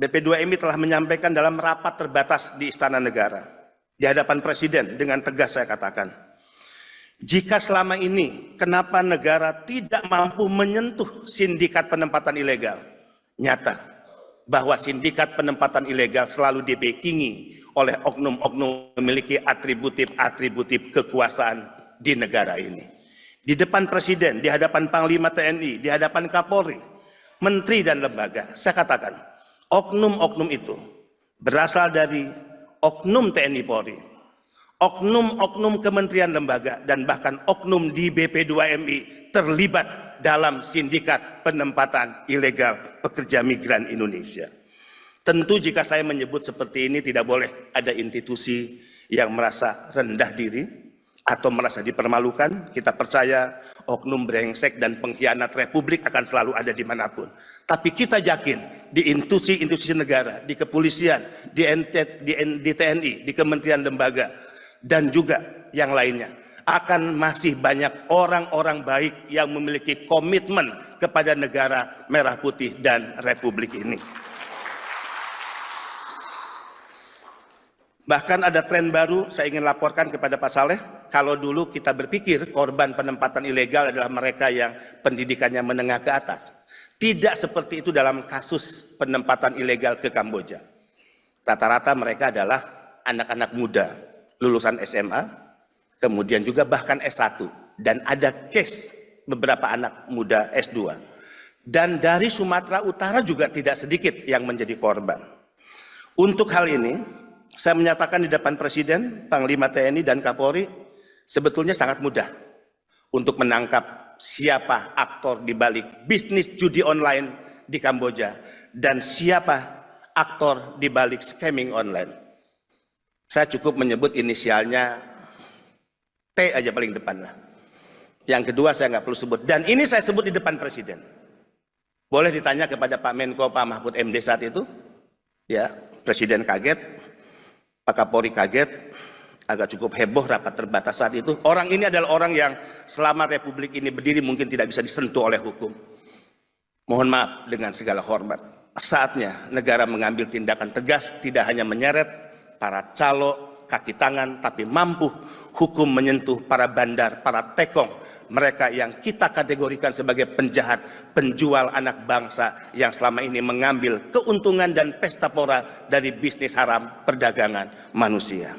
BP2MI telah menyampaikan dalam rapat terbatas di Istana Negara, di hadapan Presiden, dengan tegas saya katakan, jika selama ini kenapa negara tidak mampu menyentuh sindikat penempatan ilegal, nyata bahwa sindikat penempatan ilegal selalu dibackingi oleh oknum-oknum memiliki atributif kekuasaan di negara ini. Di depan Presiden, di hadapan Panglima TNI, di hadapan Kapolri, Menteri dan lembaga, saya katakan, oknum-oknum itu berasal dari oknum TNI Polri, oknum-oknum kementerian lembaga, dan bahkan oknum di BP2MI terlibat dalam sindikat penempatan ilegal pekerja migran Indonesia. Tentu jika saya menyebut seperti ini tidak boleh ada institusi yang merasa rendah diri atau merasa dipermalukan. Kita percaya oknum brengsek dan pengkhianat Republik akan selalu ada dimanapun. Tapi kita yakin di institusi-institusi negara, di kepolisian, di TNI, di kementerian lembaga, dan juga yang lainnya, akan masih banyak orang-orang baik yang memiliki komitmen kepada negara merah putih dan Republik ini. Bahkan ada tren baru saya ingin laporkan kepada Pak Saleh. Kalau dulu kita berpikir korban penempatan ilegal adalah mereka yang pendidikannya menengah ke atas. Tidak seperti itu dalam kasus penempatan ilegal ke Kamboja. Rata-rata mereka adalah anak-anak muda, lulusan SMA, kemudian juga bahkan S1. Dan ada case beberapa anak muda S2. Dan dari Sumatera Utara juga tidak sedikit yang menjadi korban. Untuk hal ini, saya menyatakan di depan Presiden, Panglima TNI, dan Kapolri, sebetulnya sangat mudah untuk menangkap siapa aktor di balik bisnis judi online di Kamboja dan siapa aktor di balik scamming online. Saya cukup menyebut inisialnya T aja paling depan lah. Yang kedua saya nggak perlu sebut. Dan ini saya sebut di depan Presiden. Boleh ditanya kepada Pak Menko, Pak Mahfud MD saat itu. Ya, Presiden kaget, Pak Kapolri kaget, agak cukup heboh rapat terbatas saat itu. Orang ini adalah orang yang selama Republik ini berdiri mungkin tidak bisa disentuh oleh hukum. Mohon maaf dengan segala hormat. Saatnya negara mengambil tindakan tegas, tidak hanya menyeret para calo, kaki tangan, tapi mampu hukum menyentuh para bandar, para tekong, mereka yang kita kategorikan sebagai penjahat, penjual anak bangsa yang selama ini mengambil keuntungan dan pesta pora dari bisnis haram perdagangan manusia.